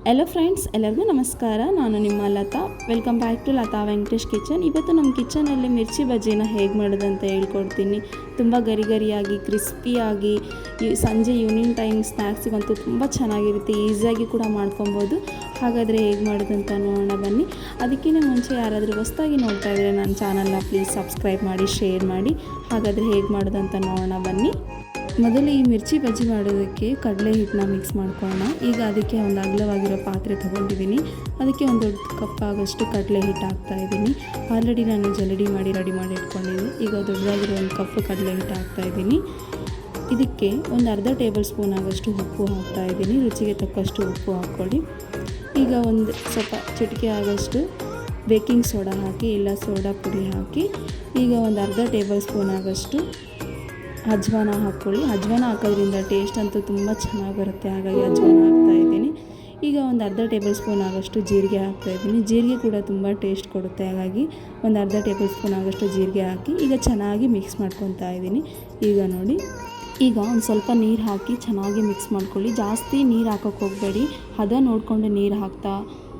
Hello friends, ಎಲ್ಲರಿಗೂ ನಮಸ್ಕಾರ. ನಾನು ನಿಮ್ಮ Latha. Welcome back to Latha Venkatesh kitchen. ಇವತ್ತು ನಮ್ಮ ಕಿಚನಲ್ಲಿ ಮಿರ್ಚಿ ಬಜ್ಜಿನ ಹೇಗೆ ಮಾಡೋದಂತ ಹೇಳ್ಕೊಡ್ತೀನಿ. ತುಂಬ ಗರಿ ಗರಿಯಾಗಿ ಕ್ರಿಸ್ಪಿಯಾಗಿ ಸಂಜೆ ಈವ್ನಿಂಗ್ ಟೈಮ್ ಸ್ನ್ಯಾಕ್ಸಿಗಂತೂ ತುಂಬ ಚೆನ್ನಾಗಿರುತ್ತೆ. ಈಸಿಯಾಗಿ ಕೂಡ ಮಾಡ್ಕೊಬೋದು. ಹಾಗಾದರೆ ಹೇಗೆ ಮಾಡೋದಂತ ನೋಡೋಣ ಬನ್ನಿ. ಅದಕ್ಕಿಂತ ಮುಂಚೆ ಯಾರಾದರೂ ಹೊಸದಾಗಿ ನೋಡ್ತಾ ಇದ್ದರೆ ನನ್ನ ಚಾನಲ್ನ ಪ್ಲೀಸ್ ಸಬ್ಸ್ಕ್ರೈಬ್ ಮಾಡಿ, ಶೇರ್ ಮಾಡಿ. ಹಾಗಾದರೆ ಹೇಗೆ ಮಾಡೋದಂತ ನೋಡೋಣ ಬನ್ನಿ. ಮೊದಲು ಈ ಮಿರ್ಚಿ ಬಜ್ಜಿ ಮಾಡೋದಕ್ಕೆ ಕಡಲೆ ಹಿಟ್ಟನ್ನ ಮಿಕ್ಸ್ ಮಾಡ್ಕೊಳ್ಳೋಣ. ಈಗ ಅದಕ್ಕೆ ಒಂದು ಅಗಲವಾಗಿರೋ ಪಾತ್ರೆ ತೊಗೊಂಡಿದ್ದೀನಿ. ಅದಕ್ಕೆ ಒಂದು ದೊಡ್ಡ ಕಪ್ ಆಗೋಷ್ಟು ಕಡಲೆ ಹಿಟ್ಟು ಹಾಕ್ತಾಯಿದ್ದೀನಿ. ಆಲ್ರೆಡಿ ನಾನು ಜಲ್ಲಡಿ ಮಾಡಿ ರೆಡಿ ಮಾಡಿ ಇಟ್ಕೊಂಡಿದ್ದೀನಿ. ಈಗ ದೊಡ್ಡದಾಗಿರೋ ಒಂದು ಕಪ್ ಕಡಲೆ ಹಿಟ್ಟು ಹಾಕ್ತಾಯಿದ್ದೀನಿ. ಇದಕ್ಕೆ ಒಂದು ಅರ್ಧ ಟೇಬಲ್ ಸ್ಪೂನ್ ಆಗೋಷ್ಟು ಉಪ್ಪು ಹಾಕ್ತಾಯಿದ್ದೀನಿ. ರುಚಿಗೆ ತಕ್ಕಷ್ಟು ಉಪ್ಪು ಹಾಕ್ಕೊಳ್ಳಿ. ಈಗ ಒಂದು ಸ್ವಲ್ಪ ಚಿಟಿಕೆ ಆಗೋಷ್ಟು ಬೇಕಿಂಗ್ ಸೋಡಾ ಹಾಕಿ, ಇಲ್ಲ ಸೋಡಾ ಪುಡಿ ಹಾಕಿ. ಈಗ ಒಂದು ಅರ್ಧ ಟೇಬಲ್ ಸ್ಪೂನ್ ಆಗೋಷ್ಟು ಅಜ್ವಾನ ಹಾಕ್ಕೊಳ್ಳಿ. ಅಜ್ವಾನ ಹಾಕೋದ್ರಿಂದ ಟೇಸ್ಟ್ ಅಂತೂ ತುಂಬ ಚೆನ್ನಾಗಿ ಬರುತ್ತೆ. ಹಾಗಾಗಿ ಅಜ್ವಾನ ಹಾಕ್ತಾಯಿದ್ದೀನಿ. ಈಗ ಒಂದು ಅರ್ಧ ಟೇಬಲ್ ಸ್ಪೂನ್ ಆಗೋಷ್ಟು ಜೀರಿಗೆ ಹಾಕ್ತಾಯಿದ್ದೀನಿ. ಜೀರಿಗೆ ಕೂಡ ತುಂಬ ಟೇಸ್ಟ್ ಕೊಡುತ್ತೆ. ಹಾಗಾಗಿ ಒಂದು ಅರ್ಧ ಟೇಬಲ್ ಸ್ಪೂನ್ ಆಗೋಷ್ಟು ಜೀರಿಗೆ ಹಾಕಿ ಈಗ ಚೆನ್ನಾಗಿ ಮಿಕ್ಸ್ ಮಾಡ್ಕೊತಾ ಇದ್ದೀನಿ. ಈಗ ನೋಡಿ, ಈಗ ಒಂದು ಸ್ವಲ್ಪ ನೀರು ಹಾಕಿ ಚೆನ್ನಾಗಿ ಮಿಕ್ಸ್ ಮಾಡ್ಕೊಳ್ಳಿ. ಜಾಸ್ತಿ ನೀರು ಹಾಕೋಕ್ಕೆ ಹೋಗಬೇಡಿ, ಹದ ನೋಡಿಕೊಂಡು ನೀರು ಹಾಕ್ತಾ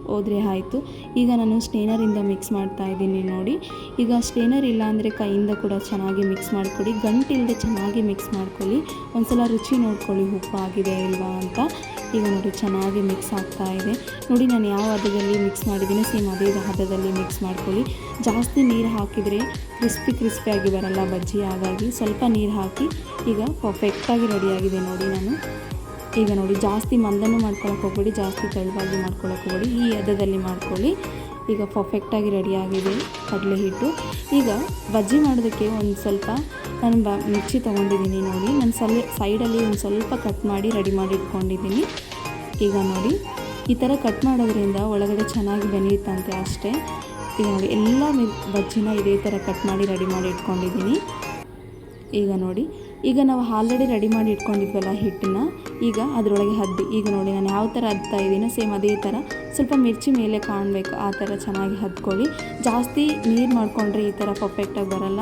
ಹೋದರೆ ಆಯಿತು. ಈಗ ನಾನು ಸ್ಟೇನರಿಂದ ಮಿಕ್ಸ್ ಮಾಡ್ತಾ ಇದ್ದೀನಿ ನೋಡಿ. ಈಗ ಸ್ಟೇನರ್ ಇಲ್ಲ ಅಂದರೆ ಕೈಯಿಂದ ಕೂಡ ಚೆನ್ನಾಗಿ ಮಿಕ್ಸ್ ಮಾಡ್ಕೊಳ್ಳಿ. ಗಂಟಿಲ್ಲದೆ ಚೆನ್ನಾಗಿ ಮಿಕ್ಸ್ ಮಾಡ್ಕೊಳ್ಳಿ. ಒಂದು ಸಲ ರುಚಿ ನೋಡ್ಕೊಳ್ಳಿ ಉಪ್ಪು ಆಗಿದೆ ಇಲ್ವಾ ಅಂತ. ಈಗ ನೋಡಿ ಚೆನ್ನಾಗಿ ಮಿಕ್ಸ್ ಆಗ್ತಾ ಇದೆ. ನೋಡಿ ನಾನು ಯಾವ ಹದದಲ್ಲಿ ಮಿಕ್ಸ್ ಮಾಡಿದ್ದೀನಿ ಸೇಮ್ ಅದೇ ಹದದಲ್ಲಿ ಮಿಕ್ಸ್ ಮಾಡ್ಕೊಳ್ಳಿ. ಜಾಸ್ತಿ ನೀರು ಹಾಕಿದರೆ ಕ್ರಿಸ್ಪಿಯಾಗಿ ಬರಲ್ಲ ಬಜ್ಜಿ. ಹಾಗಾಗಿ ಸ್ವಲ್ಪ ನೀರು ಹಾಕಿ ಈಗ ಪರ್ಫೆಕ್ಟಾಗಿ ರೆಡಿಯಾಗಿದೆ ನೋಡಿ. ನಾನು ಈಗ ನೋಡಿ ಜಾಸ್ತಿ ಮಂದನೂ ಮಾಡ್ಕೊಳಕ್ಕೆ ಹೋಗ್ಬೇಡಿ, ಜಾಸ್ತಿ ತೆಳುವಾಗಿ ಮಾಡ್ಕೊಳಕ್ಕೆ ಹೋಗ್ಬೇಡಿ. ಈ ಹದದಲ್ಲಿ ಮಾಡ್ಕೊಳ್ಳಿ. ಈಗ ಪರ್ಫೆಕ್ಟಾಗಿ ರೆಡಿಯಾಗಿದೆ ಕಡಲೆ ಹಿಟ್ಟು. ಈಗ ಬಜ್ಜಿ ಮಾಡೋದಕ್ಕೆ ಒಂದು ಸ್ವಲ್ಪ ನಾನು ಮಿರ್ಚಿ ತೊಗೊಂಡಿದ್ದೀನಿ ನೋಡಿ. ನಾನು ಸೈಡಲ್ಲಿ ಒಂದು ಸ್ವಲ್ಪ ಕಟ್ ಮಾಡಿ ರೆಡಿ ಮಾಡಿ ಇಟ್ಕೊಂಡಿದ್ದೀನಿ. ಈಗ ನೋಡಿ ಈ ಥರ ಕಟ್ ಮಾಡೋದ್ರಿಂದ ಒಳಗಡೆ ಚೆನ್ನಾಗಿ ಬೆಳೆಯುತ್ತಂತೆ ಅಷ್ಟೇ. ಈಗ ನೋಡಿ ಎಲ್ಲ ಬಜ್ಜಿನ ಇದೇ ಥರ ಕಟ್ ಮಾಡಿ ರೆಡಿ ಮಾಡಿ ಇಟ್ಕೊಂಡಿದ್ದೀನಿ. ಈಗ ನೋಡಿ, ಈಗ ನಾವು ಆಲ್ರೆಡಿ ರೆಡಿ ಮಾಡಿ ಇಟ್ಕೊಂಡಿದ್ವಲ್ಲ ಹಿಟ್ಟನ್ನ, ಈಗ ಅದರೊಳಗೆ ಹದ್ದಿ. ಈಗ ನೋಡಿ ನಾನು ಯಾವ ಥರ ಹದ್ತಾ ಇದ್ದೀನೋ ಸೇಮ್ ಅದೇ ಥರ ಸ್ವಲ್ಪ ಮಿರ್ಚಿ ಮೇಲೆ ಕಾಣಬೇಕು ಆ ಥರ ಚೆನ್ನಾಗಿ ಹದ್ಕೊಳ್ಳಿ. ಜಾಸ್ತಿ ನೀರು ಮಾಡಿಕೊಂಡ್ರೆ ಈ ಥರ ಪರ್ಫೆಕ್ಟಾಗಿ ಬರಲ್ಲ.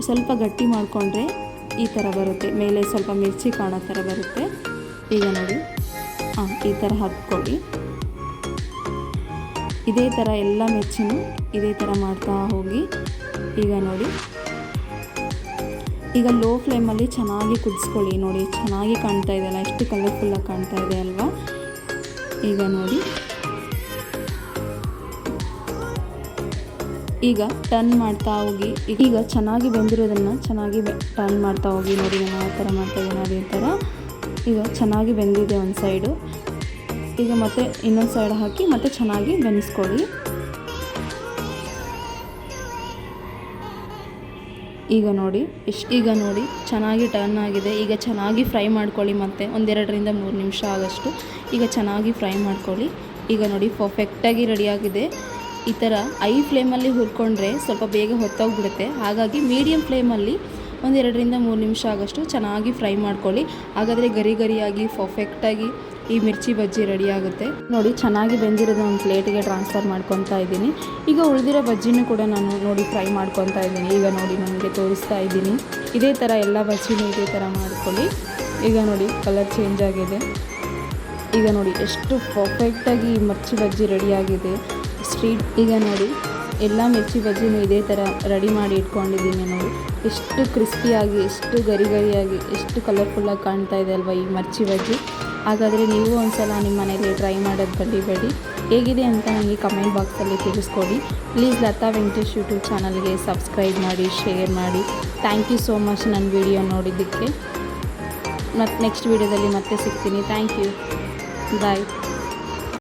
ಸ್ವಲ್ಪ ಗಟ್ಟಿ ಮಾಡಿಕೊಂಡ್ರೆ ಈ ಥರ ಬರುತ್ತೆ, ಮೇಲೆ ಸ್ವಲ್ಪ ಮಿರ್ಚಿ ಕಾಣೋ ಥರ ಬರುತ್ತೆ. ಈಗ ನೋಡಿ ಈ ಥರ ಹದ್ಕೊಳ್ಳಿ. ಇದೇ ಥರ ಎಲ್ಲ ಮಿರ್ಚಿನೂ ಇದೇ ಥರ ಮಾಡ್ತಾ ಹೋಗಿ. ಈಗ ನೋಡಿ, ಈಗ ಲೋ ಫ್ಲೇಮಲ್ಲಿ ಚೆನ್ನಾಗಿ ಕುದಿಸ್ಕೊಳ್ಳಿ. ನೋಡಿ ಚೆನ್ನಾಗಿ ಕಾಣ್ತಾ ಇದೆಯಲ್ಲ, ಎಷ್ಟು ಕಲರ್ಫುಲ್ಲಾಗಿ ಕಾಣ್ತಾ ಇದೆ ಅಲ್ವಾ. ಈಗ ನೋಡಿ, ಈಗ ಟರ್ನ್ ಮಾಡ್ತಾ ಹೋಗಿ. ಈಗ ಚೆನ್ನಾಗಿ ಬೆಂದಿರೋದನ್ನು ಚೆನ್ನಾಗಿ ಟರ್ನ್ ಮಾಡ್ತಾ ಹೋಗಿ. ನೋಡಿ ನಾನು ಯಾವ ಥರ ಮಾಡ್ತಾಯಿದ್ದೀನಿ ಅದೇ ಥರ. ಈಗ ಚೆನ್ನಾಗಿ ಬೆಂದಿದೆ ಒಂದು ಸೈಡು. ಈಗ ಮತ್ತೆ ಇನ್ನೊಂದು ಸೈಡ್ ಹಾಕಿ ಮತ್ತೆ ಚೆನ್ನಾಗಿ ಬೆನ್ನಿಸ್ಕೊಳ್ಳಿ. ಈಗ ನೋಡಿ ಈಗ ನೋಡಿ ಚೆನ್ನಾಗಿ ಟರ್ನ್ ಆಗಿದೆ. ಈಗ ಚೆನ್ನಾಗಿ ಫ್ರೈ ಮಾಡ್ಕೊಳ್ಳಿ. ಮತ್ತೆ ಒಂದು 2-3 ನಿಮಿಷ ಆಗೋಷ್ಟು ಈಗ ಚೆನ್ನಾಗಿ ಫ್ರೈ ಮಾಡ್ಕೊಳ್ಳಿ. ಈಗ ನೋಡಿ ಪರ್ಫೆಕ್ಟಾಗಿ ರೆಡಿಯಾಗಿದೆ. ಈ ಥರ ಐ ಫ್ಲೇಮಲ್ಲಿ ಹುರ್ಕೊಂಡ್ರೆ ಸ್ವಲ್ಪ ಬೇಗ ಹೊತ್ತೋಗ್ಬಿಡುತ್ತೆ. ಹಾಗಾಗಿ ಮೀಡಿಯಮ್ ಫ್ಲೇಮಲ್ಲಿ ಒಂದು 2-3 ನಿಮಿಷ ಆಗೋಷ್ಟು ಚೆನ್ನಾಗಿ ಫ್ರೈ ಮಾಡ್ಕೊಳ್ಳಿ. ಹಾಗಾದರೆ ಗರಿ ಗರಿಯಾಗಿ ಪರ್ಫೆಕ್ಟಾಗಿ ಈ ಮಿರ್ಚಿ ಬಜ್ಜಿ ರೆಡಿಯಾಗುತ್ತೆ. ನೋಡಿ ಚೆನ್ನಾಗಿ ಬೆಂದಿರೋದು ಒಂದು ಪ್ಲೇಟಿಗೆ ಟ್ರಾನ್ಸ್ಫರ್ ಮಾಡ್ಕೊತಾ ಇದ್ದೀನಿ. ಈಗ ಉಳಿದಿರೋ ಬಜ್ಜಿನೂ ಕೂಡ ನಾನು ನೋಡಿ ಫ್ರೈ ಮಾಡ್ಕೊತಾ ಇದ್ದೀನಿ. ಈಗ ನೋಡಿ ನನಗೆ ತೋರಿಸ್ತಾ ಇದ್ದೀನಿ. ಇದೇ ಥರ ಎಲ್ಲ ಬಜ್ಜಿನೂ ಇದೇ ಥರ ಮಾಡ್ಕೊಳ್ಳಿ. ಈಗ ನೋಡಿ ಕಲರ್ ಚೇಂಜ್ ಆಗಿದೆ. ಈಗ ನೋಡಿ ಎಷ್ಟು ಪರ್ಫೆಕ್ಟಾಗಿ ಈ ಮಿರ್ಚಿ ಬಜ್ಜಿ ರೆಡಿಯಾಗಿದೆ ಈಗ ನೋಡಿ ಎಲ್ಲ ಮಿರ್ಚಿ ಬಜ್ಜಿನೂ ಇದೇ ಥರ ರೆಡಿ ಮಾಡಿ ಇಟ್ಕೊಂಡಿದ್ದೀನಿ. ನೋಡಿ ಎಷ್ಟು ಕ್ರಿಸ್ಪಿಯಾಗಿ, ಎಷ್ಟು ಗರಿ ಗರಿಯಾಗಿ, ಎಷ್ಟು ಕಲರ್ಫುಲ್ಲಾಗಿ ಕಾಣ್ತಾ ಇದೆ ಅಲ್ವಾ ಈ ಮಿರ್ಚಿ ಬಜ್ಜಿ. ಹಾಗಾದರೆ ನೀವು ಒಂದು ಸಲ ನಿಮ್ಮ ಮನೇಲಿ ಟ್ರೈ ಮಾಡೋದು ಬರಬೇಡಿ. ಹೇಗಿದೆ ಅಂತ ನನಗೆ ಕಮೆಂಟ್ ಬಾಕ್ಸಲ್ಲಿ ತಿಳಿಸ್ಕೊಡಿ. ಪ್ಲೀಸ್ ಲತಾ ವೆಂಕಟೇಶ್ ಯೂಟ್ಯೂಬ್ ಚಾನಲ್ಗೆ ಸಬ್ಸ್ಕ್ರೈಬ್ ಮಾಡಿ, ಶೇರ್ ಮಾಡಿ. ಥ್ಯಾಂಕ್ ಯು ಸೋ ಮಚ್ ನನ್ನ ವಿಡಿಯೋ ನೋಡಿದ್ದಕ್ಕೆ. ಮತ್ತು ನೆಕ್ಸ್ಟ್ ವೀಡಿಯೋದಲ್ಲಿ ಮತ್ತೆ ಸಿಗ್ತೀನಿ. Thank you. ಬಾಯ್.